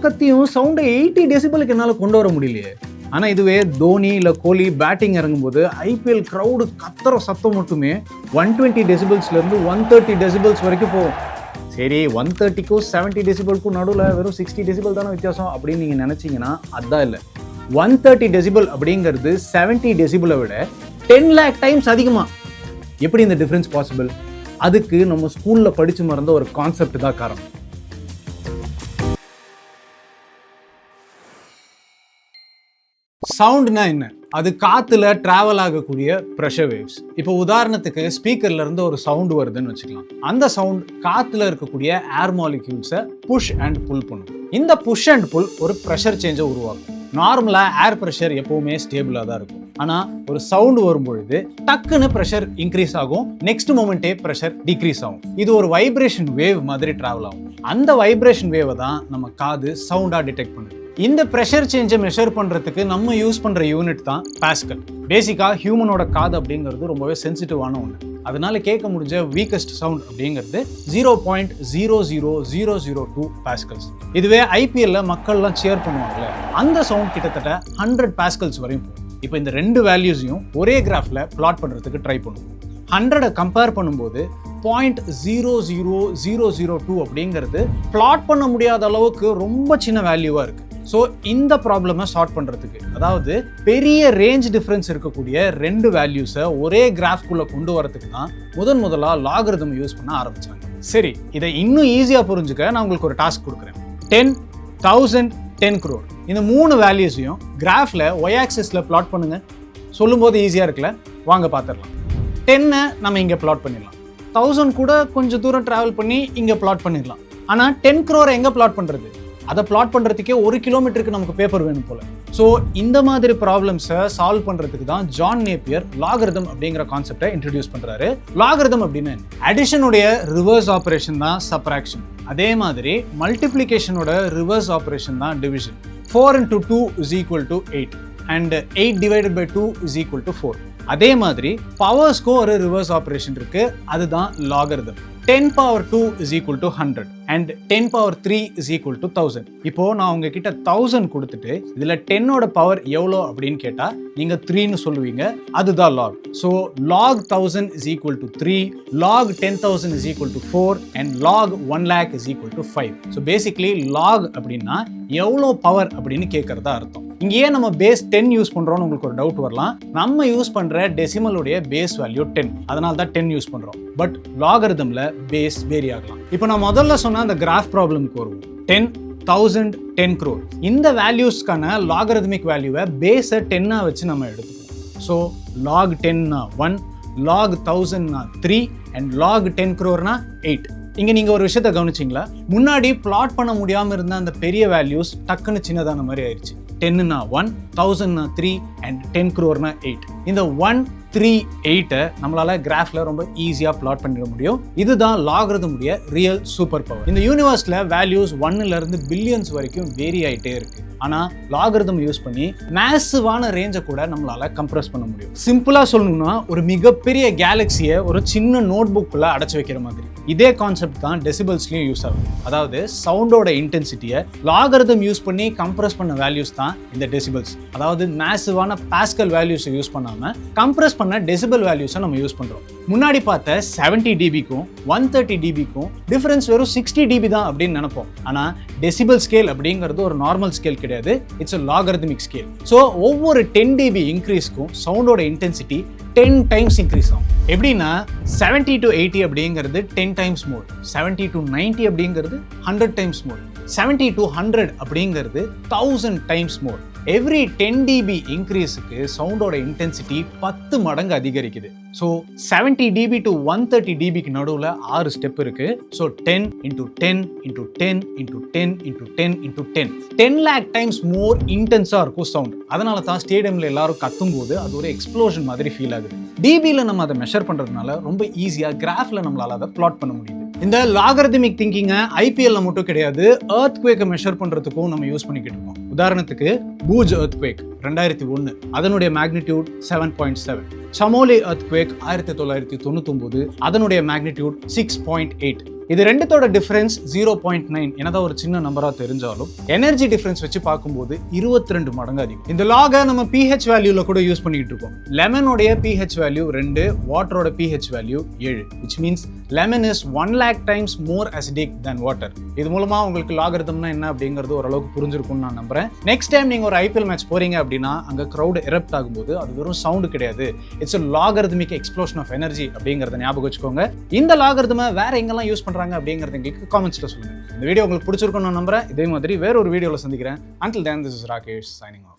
கத்தியும் சவுண்டை 80 டெசிபலுக்கு என்னால் கொண்டு வர முடியலையே. ஆனால் இதுவே தோனி இல்லை கோலி பேட்டிங் இறங்கும்போது ஐபிஎல் க்ரௌடு கத்துற சத்தம் மட்டுமே 120 டெசிபல்ஸ்லேருந்து 130 டெசிபல்ஸ் வரைக்கும் போகும். சரி, 130க்கும் 70 டெசிபலுக்கும் நடுவில் வெறும் 60 டெசிபல் தானே வித்தியாசம் அப்படின்னு நீங்கள் நினச்சிங்கன்னா அதுதான் இல்லை. 130 டெசிபல் அப்படிங்கிறது 70 டெசிபலை விட 10 lakh டைம்ஸ் அதிகமாக. எப்படி இந்த டிஃப்ரென்ஸ் பாசிபிள்? அதுக்கு நம்ம ஸ்கூலில் படித்து மறந்த ஒரு கான்செப்ட் தான் காரணம். சவுண்ட்னா என்ன? அது காத்துல டிராவல் ஆகக்கூடிய ப்ரெஷர் வேவ்ஸ். இப்போ உதாரணத்துக்கு ஸ்பீக்கர்ல இருந்து ஒரு சவுண்ட் வருதுன்னு வச்சுக்கலாம். அந்த சவுண்ட் காத்துல இருக்கக்கூடிய ஏர் மாலிக்யூல்ஸை புஷ் அண்ட் புல் பண்ணும். இந்த புஷ் அண்ட் புல் ஒரு ப்ரெஷர் சேஞ்சை உருவாக்கும். நார்மலா ஏர் ப்ரெஷர் எப்பவுமே ஸ்டேபிளா தான் இருக்கும். ஆனா ஒரு சவுண்ட் வரும்பொழுது டக்குன்னு ப்ரெஷர் இன்க்ரீஸ் ஆகும், நெக்ஸ்ட் மொமெண்டே ப்ரெஷர் டிக்ரீஸ் ஆகும். இது ஒரு வைப்ரேஷன் வேவ் மாதிரி டிராவல் ஆகும். அந்த வைப்ரேஷன் வேவை தான் நம்ம காது சவுண்டா டிடெக்ட் பண்ணுது. இந்த ப்ரெஷர் சேஞ்சை மெஷர் பண்ணுறதுக்கு நம்ம யூஸ் பண்ணுற யூனிட் தான் பாஸ்கல். பேசிக்காக ஹியூமனோட காது அப்படிங்கிறது ரொம்பவே சென்சிட்டிவான ஒன்று. அதனால கேட்க முடிஞ்ச வீக்கஸ்ட் சவுண்ட் அப்படிங்கிறது 0.00002 பாஸ்கல்ஸ். இதுவே ஐபிஎல்ல மக்கள்லாம் சேர் பண்ணுவாங்கல்ல, அந்த சவுண்ட் கிட்டத்தட்ட 100 பாஸ்கல்ஸ் வரையும் போகும். இப்போ இந்த ரெண்டு வேல்யூஸையும் ஒரே கிராஃபில் பிளாட் பண்ணுறதுக்கு ட்ரை பண்ணுவோம். 100 கம்பேர் பண்ணும்போது 0.00002 அப்படிங்கிறது பிளாட் பண்ண முடியாத அளவுக்கு ரொம்ப சின்ன வேல்யூவாக இருக்குது. ஸோ இந்த ப்ராப்ளமை சால்வ் பண்ணுறதுக்கு, அதாவது பெரிய ரேஞ்ச் டிஃப்ரென்ஸ் இருக்கக்கூடிய ரெண்டு வேல்யூஸை ஒரே கிராஃப்குள்ளே கொண்டு வரதுக்கு தான் முதலாக லாகரிதம் யூஸ் பண்ண ஆரம்பித்தாங்க. சரி, இதை இன்னும் ஈஸியாக புரிஞ்சுக்க நான் உங்களுக்கு ஒரு டாஸ்க் கொடுக்குறேன். 10, 1000, 10 crore இந்த 3 வேல்யூஸையும் கிராஃபில் ஒய் ஆக்சிஸில் பிளாட் பண்ணுங்கள். சொல்லும்போது ஈஸியாக இருக்குல்ல? வாங்க பார்த்துடலாம். 10 நம்ம இங்கே பிளாட் பண்ணிடலாம். 1000 கூட கொஞ்சம் தூரம் ட்ராவல் பண்ணி இங்கே பிளாட் பண்ணிடலாம். ஆனால் 10 crore எங்கே பிளாட் பண்ணுறது? அதை பிளாட் பண்ணுறதுக்கே 1 கிலோமீட்டருக்கு நமக்கு பேப்பர் வேணும் போல. ஸோ இந்த மாதிரி ப்ராப்ளம்ஸை சால்வ் பண்ணுறதுக்கு தான் ஜான் நேப்பியர் லாகரிதம் அப்படிங்கிற கான்செப்டை இன்ட்ரடியூஸ் பண்ணுறாரு. லாகரிதம் அப்படின்னு அடிஷனுடைய ரிவர்ஸ் ஆப்ரேஷன் தான் சப்ராக்ஷன். அதே மாதிரி மல்டிப்ளிகேஷனோட ரிவர்ஸ் ஆப்ரேஷன் தான் division. 4 into 2 is equal to 8 and 8 divided by 2 is equal to 4. அதே மாதிரி பவர்ஸ்க்கும் ஒரு ரிவர்ஸ் ஆப்ரேஷன் இருக்கு, அதுதான் logarithm. 10 power 2 is equal to 100 and 10 power 3 is equal to 1000. இப்போ நான் உங்ககிட்ட 1000 கொடுத்துட்டு இதுல 10ஓட பவர் எவ்வளோ அப்படின்னு கேட்டா நீங்க 3ன்னு சொல்லுவீங்க, அதுதான் log. So log 1000 is equal to 3, log 10,000 is equal to 4 and log 1 lakh is equal to 5. So basically log அப்படின்னா எவ்வளோ பவர் அப்படின்னு கேட்கறதா அர்த்தம். இங்க ஏன் நம்ம பேஸ் 10 யூஸ் பண்றோம்னு உங்களுக்கு ஒரு டவுட் வரலாம். நம்ம யூஸ் பண்ற டெசிமலுடைய பேஸ் வேல்யூ 10, அதனால தான் 10 யூஸ் பண்றோம். பட் லாகரிதம்ல பேஸ் வேரி ஆகலாம். இப்போ நான் முதல்ல சொன்ன அந்த கிராஃப் ப்ராப்ளம்க்கு வருவோம். 10, 1000, 10 crore இந்த வேல்யூஸ்க்கான லாகரிதமிக் வேல்யூவை பேஸை 10 வச்சு நம்ம எடுத்துக்கணும். So log 10 1, log 1000 3 and log 10 crore 8. இங்க நீங்க ஒரு விஷயத்தை கவனிச்சிங்களா? முன்னாடி பிளாட் பண்ண முடியாம இருந்த அந்த பெரிய வேல்யூஸ் டக்குன்னு சின்னதான மாதிரி ஆயிடுச்சு. 10 1, 1000 3 and 10 crore 8. இந்த 1, 3, 8 நம்மளால கிராஃப்ல ரொம்ப ஈஸியா பிளாட் பண்ணிட முடியும். இதுதான் லாகரிதமுடைய ரியல் சூப்பர் பவர். இந்த யூனிவர்ஸ்ல வேல்யூஸ் 1ல இருந்து பில்லியன்ஸ் வரைக்கும் வேரி ஆயிட்டே இருக்கு. ஆனா லாகரிதம் யூஸ் பண்ணி மேசிவான ரேஞ்சை கூட நம்மளால கம்ப்ரஸ் பண்ண முடியும். சிம்பிளா சொல்லணும்னா ஒரு மிகப்பெரிய கேலக்சியை ஒரு சின்ன நோட் புக்குள்ள அடைச்சு வைக்கிற மாதிரி. இதே கான்செப்ட் தான் டெசிபல்ஸ்லயும் யூஸ் ஆகும். அதாவது சவுண்டோட இன்டென்சிட்டியை லாகரிதம் யூஸ் பண்ணி கம்ப்ரஸ் பண்ண வேல்யூஸ் தான் இந்த டெசிபல்ஸ். அதாவது மேசிவான பாஸ்கல் வேல்யூஸை யூஸ் பண்ணாம கம்ப்ரஸ் பண்ண டெசிபல் வேல்யூஸை நம்ம யூஸ் பண்றோம். முன்னாடி பார்த்த 70 dBக்கும் 130 dBக்கும் டிஃபரன்ஸ் வெறும் 60 dB தான் அப்படின்னு நினைப்போம். ஆனா டெசிபல் ஸ்கேல் அப்படிங்கிறது ஒரு நார்மல் ஸ்கேல் கிடையாது, it's a logarithmic scale. So ஒவ்வொரு 10 dB இன்க்ரீஸ்க்கும் சவுண்டோட இன்டென்சிட்டி 10 டைம்ஸ் இன்க்ரீஸ் ஆகும். எப்படின்னா 70 to 80 அப்படிங்கிறது 10 டைம்ஸ் மோர், 70 to 90 அப்படிங்கிறது 100 டைம்ஸ் மோர், 70 to 100 அப்படிங்கிறது 1000 டைம்ஸ் மோர். எவ்ரி 10 dB இன்க்ரீஸுக்கு சவுண்டோட இன்டென்சிட்டி 10 மடங்கு அதிகரிக்குது. ஸோ 70 dB to 130 dBக்கு நடுவில் 6 ஸ்டெப் இருக்கு. So 10 into 10 into 10 into 10 into 10 into 10 10 lakh times more இன்டென்ஸாக இருக்கும் சவுண்ட். அதனால தான் ஸ்டேடியமில் எல்லாரும் கத்தும் போது அது ஒரு எக்ஸ்ப்ளோஷன் மாதிரி ஃபீல் ஆகுது. டிபியில் நம்ம அதை மெஷர் பண்ணுறதுனால ரொம்ப ஈஸியாக கிராஃபில் நம்மளால் அதை பிளாட் பண்ண முடியுது. இந்த லாகரிதமிக் திங்கிங்கை ஐபிஎல்ல மட்டும் கிடையாது, எர்த்குவேக்கை மெஷர் பண்ணுறதுக்கும் நம்ம யூஸ் பண்ணிக்கிட்டு இருக்கோம். உதாரணத்துக்கு பூஜ் எர்த்குவேக் 2001 அதனுடைய மேக்னிடியூட் 7.7. சமோலி எர்த்குவேக் 1999 அதனுடைய மேக்னிடியூட் 6.8. இது ரெண்டுத்தோட டிஃபரன்ஸ் 0.9. என்னதான் ஒரு சின்ன நம்பரா தெரிஞ்சாலும் எனர்ஜி டிஃபரன்ஸ் வச்சு பார்க்கும்போது 22 மடங்கு அதிகம். இந்த லாக நம்ம pH வேல்யூல கூட யூஸ் பண்ணிட்டு இருக்கோம். லெமனோட pH வேல்யூ 2, வாட்டரோட pH value 7, which means lemon is 1 lakh times more acidic than water. இது மூலமா உங்களுக்கு லாகரிதம்னா என்ன அப்படிங்கிறது ஓரளவுக்கு புரிஞ்சிருக்கும்னு நான் நம்புறேன். நெக்ஸ்ட் டைம் நீங்க ஒரு IPL மேட்ச் போறீங்க அப்படின்னா அங்க கிரௌட் எரப்ட் ஆகும்போது அது வெறும் சவுண்ட் கிடையாது, it's a logarithmic explosion of energy அப்படிங்கறத ஞாபகம் வச்சுக்கோங்க. இந்த லாகரிதமை வேற எங்கெல்லாம் யூஸ் பண்றாங்க அப்படிங்கறது எங்களுக்கு காமெண்ட்ஸ்ல சொல்லுங்க. இந்த வீடியோ உங்களுக்கு பிடிச்சிருக்கும்னு நம்புறேன். இதே மாதிரி வேற ஒரு வீடியோல சந்திக்கிறேன். Until then, this is Rakesh signing off.